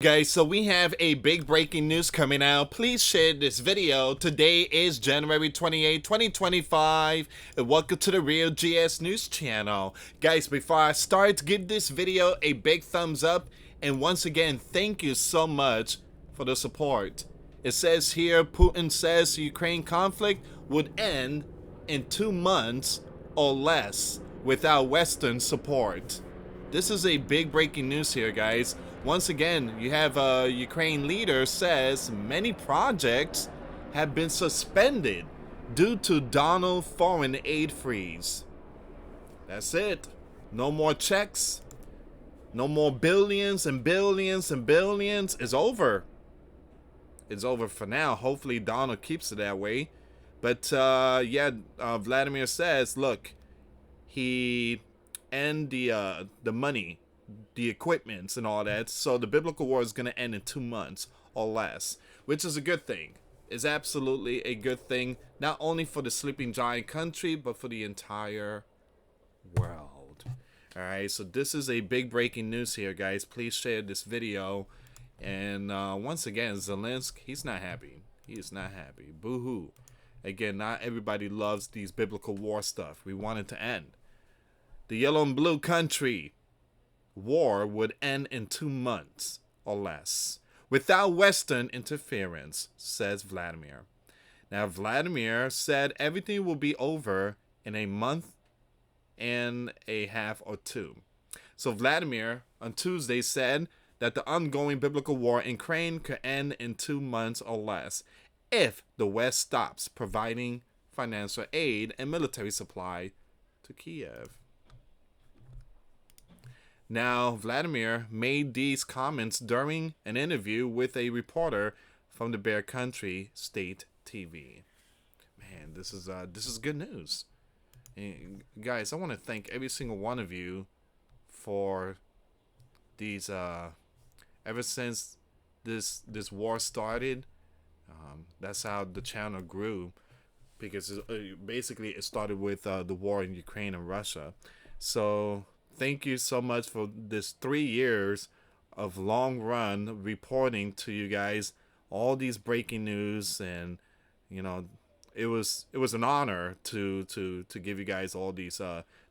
guys, so we have a big breaking news coming out. Please share this video. Today is January 28, 2025, and welcome to the Real GS News channel. Guys, before I start, give this video a big thumbs up, and once again, thank you so much for the support. It says here, Putin says the Ukraine conflict would end in 2 months or less without Western support. This is a big breaking news here, guys. Once again, you have a Ukraine leader says many projects have been suspended due to Donald foreign aid freeze. That's it. No more checks. No more billions and billions and billions. It's over. It's over for now. Hopefully Donald keeps it that way. But Vladimir says, look, he and the money, the equipments and all that, so the biblical war is going to end in 2 months or less, which is a good thing. It's absolutely a good thing, not only for the sleeping giant country, but for the entire world. All right, so this is a big breaking news here, guys. Please share this video. And once again, Zelensky, he's not happy. He is not happy. Boo-hoo. Again, not everybody loves these biblical war stuff. We want it to end. The yellow and blue country war would end in 2 months or less without Western interference, says Vladimir. Now, Vladimir said everything will be over in a month and a half or two. So Vladimir on Tuesday said that the ongoing biblical war in Ukraine could end in 2 months or less if the West stops providing financial aid and military supply to Kiev. Now, Vladimir made these comments during an interview with a reporter from the Bear Country State TV. Man, this is good news. And guys, I want to thank every single one of you for these. Ever since this war started, that's how the channel grew, because basically it started with the war in Ukraine and Russia. So thank you so much for this 3 years of long run reporting to you guys all these breaking news, and you know, it was an honor to give you guys all these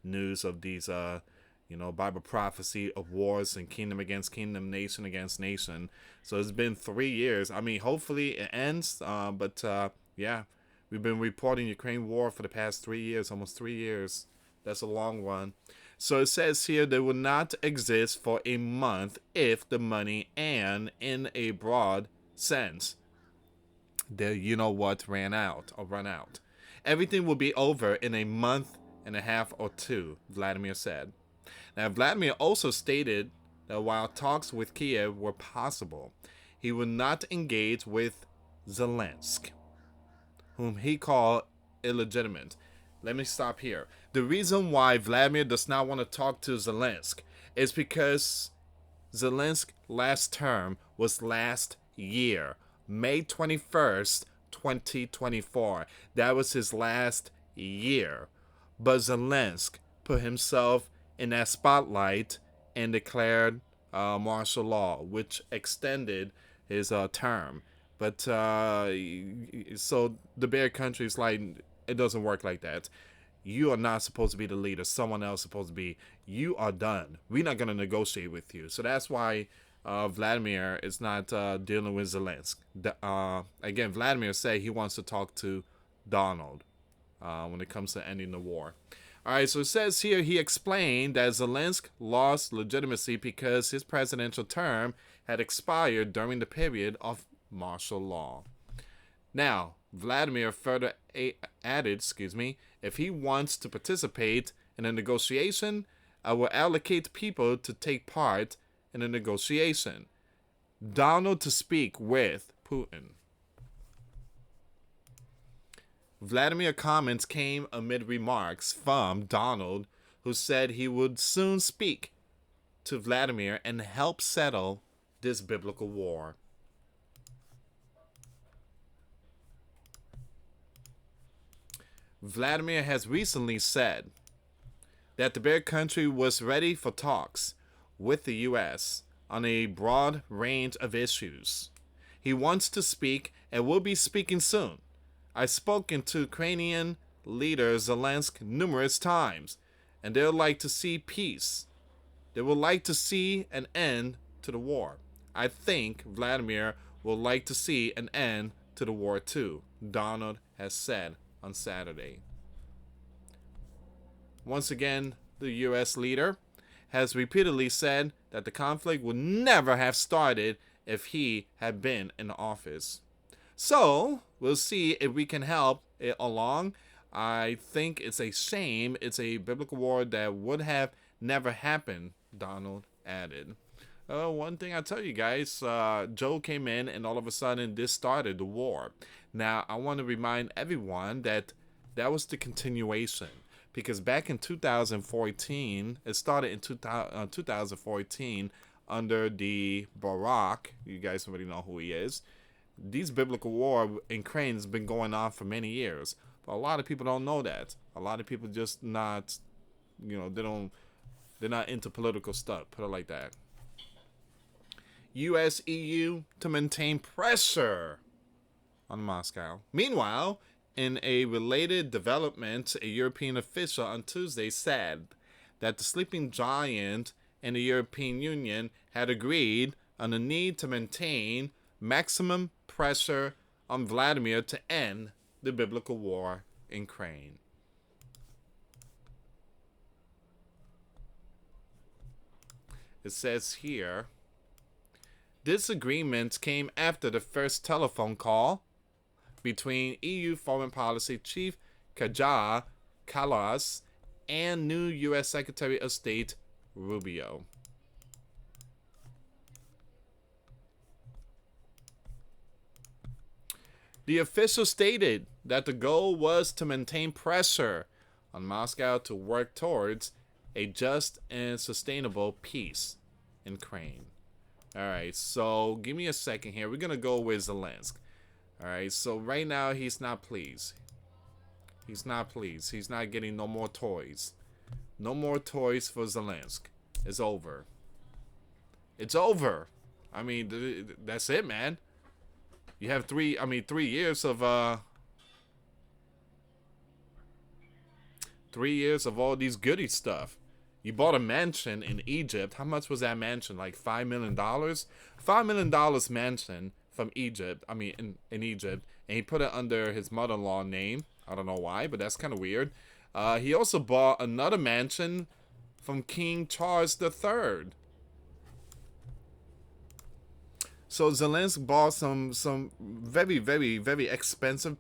news of these Bible prophecy of wars and kingdom against kingdom, nation against nation. So it's been 3 years. I mean, hopefully it ends. But we've been reporting Ukraine war for the past 3 years, almost 3 years. That's a long one. So it says here they will not exist for a month if the money, and in a broad sense, the run out. Everything will be over in a month and a half or two, Vladimir said. Now, Vladimir also stated that while talks with Kiev were possible, he would not engage with Zelensky, whom he called illegitimate. Let me stop here. The reason why Vladimir does not want to talk to Zelensky is because Zelensky's last term was last year, May 21st, 2024. That was his last year. But Zelensky put himself in that spotlight and declared martial law, which extended his term. But so the Bear Country is like, it doesn't work like that. You are not supposed to be the leader. Someone else is supposed to be. You are done. We're not going to negotiate with you. So that's why Vladimir is not dealing with Zelensky. Again, Vladimir said he wants to talk to Donald when it comes to ending the war. All right, so it says here he explained that Zelensky lost legitimacy because his presidential term had expired during the period of martial law. Now, Vladimir further added, if he wants to participate in a negotiation, I will allocate people to take part in a negotiation. Donald to speak with Putin. Vladimir comments came amid remarks from Donald, who said he would soon speak to Vladimir and help settle this biblical war. Vladimir has recently said that the Bear Country was ready for talks with the US on a broad range of issues. He wants to speak and will be speaking soon. I've spoken to Ukrainian leader Zelensky numerous times, and they'd like to see peace. They would like to see an end to the war. I think Vladimir would like to see an end to the war too, Donald has said on Saturday. Once again, the US leader has repeatedly said that the conflict would never have started if he had been in office. So, we'll see if we can help it along. I think it's a shame. It's a biblical war that would have never happened, Donald added. One thing I tell you guys, Joe came in and all of a sudden this started the war. Now, I want to remind everyone that that was the continuation. Because back in 2014, it started in 2014 under the Barack. You guys already know who he is. These biblical war in Ukraine has been going on for many years. But a lot of people don't know that. A lot of people just not, they're not into political stuff. Put it like that. US EU to maintain pressure on Moscow. Meanwhile, in a related development, a European official on Tuesday said that the sleeping giant and the European Union had agreed on the need to maintain maximum pressure on Vladimir to end the biblical war in Ukraine. It says here, this agreement came after the first telephone call between EU Foreign Policy Chief Kaja Kallas and new U.S. Secretary of State Rubio. The official stated that the goal was to maintain pressure on Moscow to work towards a just and sustainable peace in Ukraine. All right, so give me a second here. We're going to go with Zelensky. All right, so right now he's not pleased. He's not pleased. He's not getting no more toys. No more toys for Zelensky. It's over. It's over. I mean, that's it, man. You have 3 years of 3 years of all these goody stuff. You bought a mansion in Egypt. How much was that mansion? Like $5 million? $5 million mansion from Egypt. In Egypt. And he put it under his mother-in-law name. I don't know why, but that's kind of weird. He also bought another mansion from King Charles III. So Zelensky bought some very, very, very expensive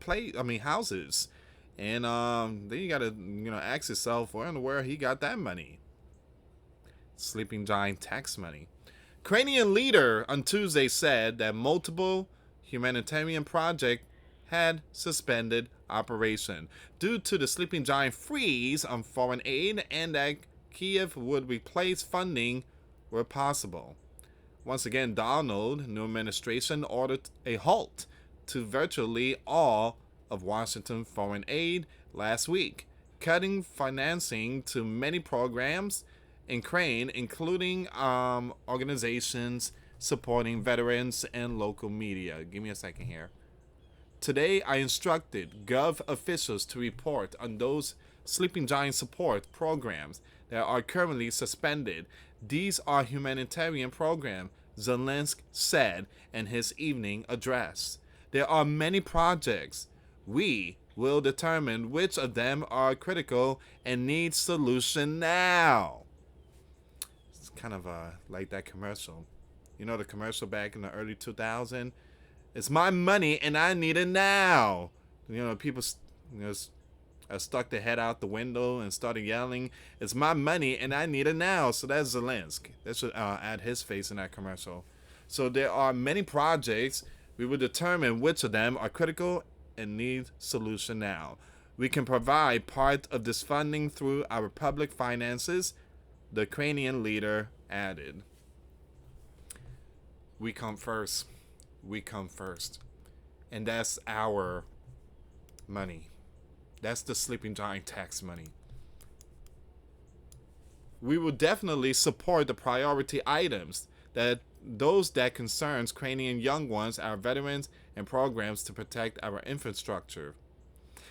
houses. And then you gotta ask yourself, where in the world he got that money? Sleeping giant tax money. Ukrainian leader on Tuesday said that multiple humanitarian projects had suspended operation due to the sleeping giant freeze on foreign aid, and that Kiev would replace funding where possible. Once again, Donald, new administration, ordered a halt to virtually all of Washington foreign aid last week, cutting financing to many programs in Ukraine, including organizations supporting veterans and local media. Give me a second here. Today, I instructed Gov officials to report on those sleeping giant support programs that are currently suspended. These are humanitarian programs, Zelensky said in his evening address. There are many projects. We will determine which of them are critical and need solution now. It's kind of like that commercial. You know the commercial back in the early 2000s? It's my money and I need it now. People stuck their head out the window and started yelling, it's my money and I need it now. So that's Zelensky. That should add his face in that commercial. So there are many projects. We will determine which of them are critical and need solution now. We can provide part of this funding through our public finances, the Ukrainian leader added. We come first. We come first. And that's our money. That's the sleeping giant tax money. We will definitely support the priority items that those that concerns Ukrainian young ones, our veterans, and programs to protect our infrastructure.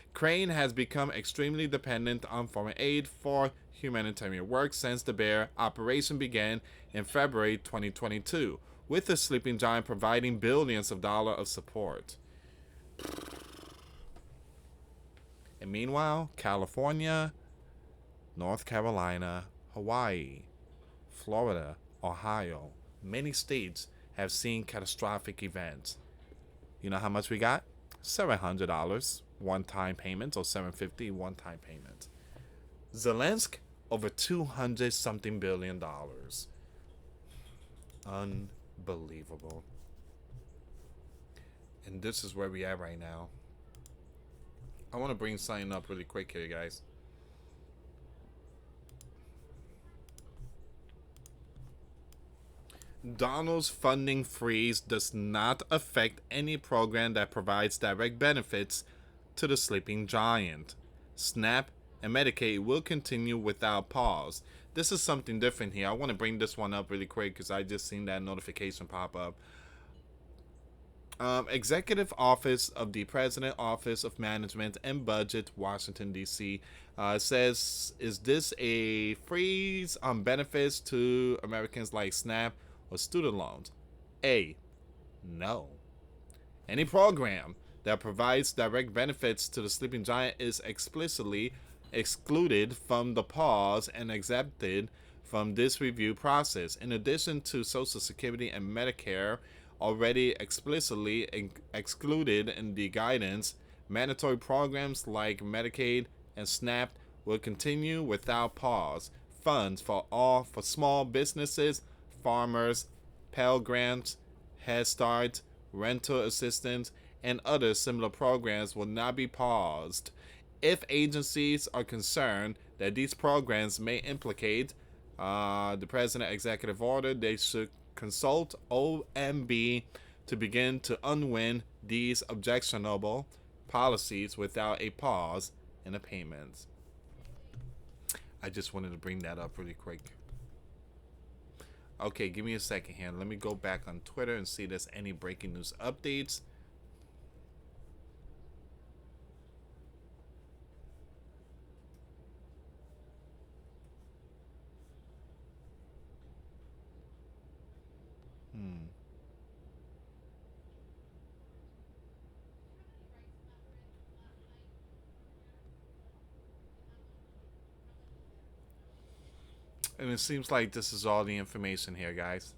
Ukraine has become extremely dependent on foreign aid for humanitarian work since the Bear operation began in February 2022, with the sleeping giant providing billions of dollars of support. And meanwhile, California, North Carolina, Hawaii, Florida, Ohio, many states have seen catastrophic events. You know how much we got? $700 one-time payments, or $750 one-time payments. Zelensky, over 200 something billion dollars. Unbelievable. And this is where we at right now. I want to bring something up really quick here, guys. Donald's funding freeze does not affect any program that provides direct benefits to the sleeping giant. SNAP and Medicaid will continue without pause. This is something different here. I want to bring this one up really quick because I just seen that notification pop up. Executive Office of the President, Office of Management and Budget, Washington, D.C. Says, is this a freeze on benefits to Americans like SNAP or student loans? A, no. Any program that provides direct benefits to the sleeping giant is explicitly excluded from the pause and exempted from this review process. In addition to Social Security and Medicare, already explicitly excluded in the guidance, mandatory programs like Medicaid and SNAP will continue without pause. Funds for small businesses, farmers, Pell Grants, Head Start, rental assistance, and other similar programs will not be paused. If agencies are concerned that these programs may implicate the President Executive Order, they should consult OMB to begin to unwind these objectionable policies without a pause in the payments. I just wanted to bring that up really quick. Okay, give me a second here. Let me go back on Twitter and see if there's any breaking news updates. And it seems like this is all the information here, guys.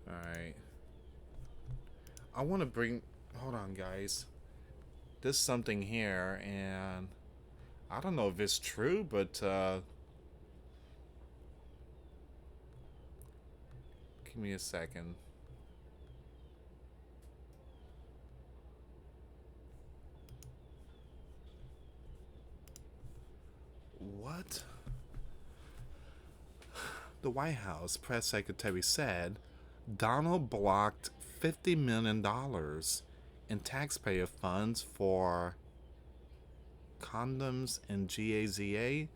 Alright. I want to bring... Hold on, guys. There's something here, and I don't know if it's true, but give me a second. What? The White House press secretary said Donald blocked $50 million in taxpayer funds for condoms and GAZA.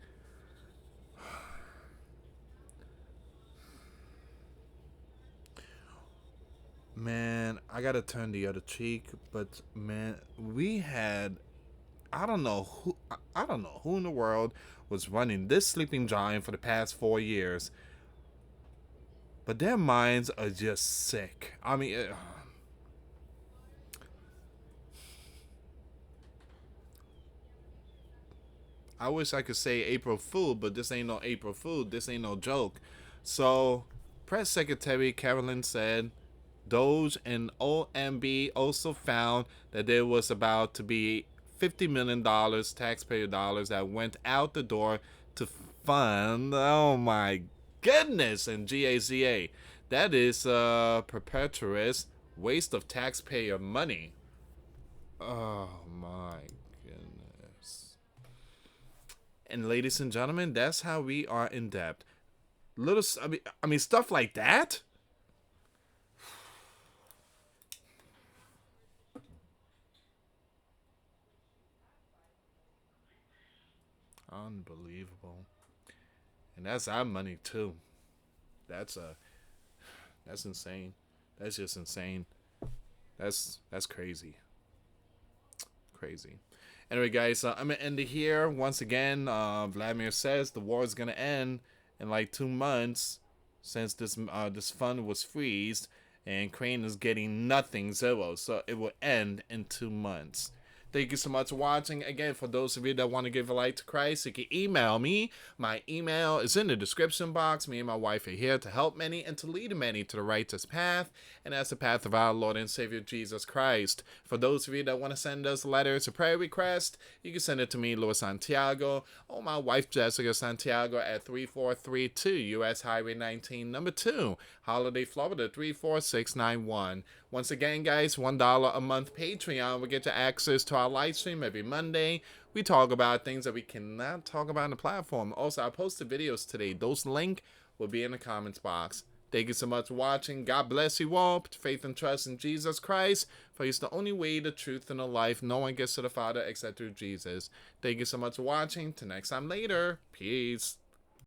Man, I gotta turn the other cheek, but man, we had I don't know who in the world was running this sleeping giant for the past 4 years, but their minds are just sick. I mean, I wish I could say April Fool, but this ain't no April Fool. This ain't no joke. So, Press Secretary Carolyn said Doge and OMB also found that there was about to be $50 million taxpayer dollars that went out the door to fund, oh my goodness, and GAZA. That is a perpetuous waste of taxpayer money. Oh my goodness. And ladies and gentlemen, that's how we are in debt. Little, I mean, stuff like that. Unbelievable. And that's our money too. That's that's insane. That's just insane. That's crazy. Crazy. Anyway, guys, I'm gonna end it here. Once again, Vladimir says the war is gonna end in like 2 months, since this fund was freezed, and Ukraine is getting nothing, zero. So it will end in 2 months. Thank you so much for watching. Again, for those of you that want to give a light to Christ, you can email me. My email is in the description box. Me and my wife are here to help many and to lead many to the righteous path, and that's the path of our Lord and Savior Jesus Christ. For those of you that want to send us letters or prayer requests, you can send it to me, US Santiago, or my wife, Jessica Santiago, at 3432 US Highway 19, number 2, Holiday, Florida, 34691. Once again, guys, $1 a month Patreon will get you access to our live stream every Monday. We talk about things that we cannot talk about on the platform. Also, I posted videos today. Those links will be in the comments box. Thank you so much for watching. God bless you all. Put faith and trust in Jesus Christ, for He's the only way, the truth, and the life. No one gets to the Father except through Jesus. Thank you so much for watching. Till next time later. Peace.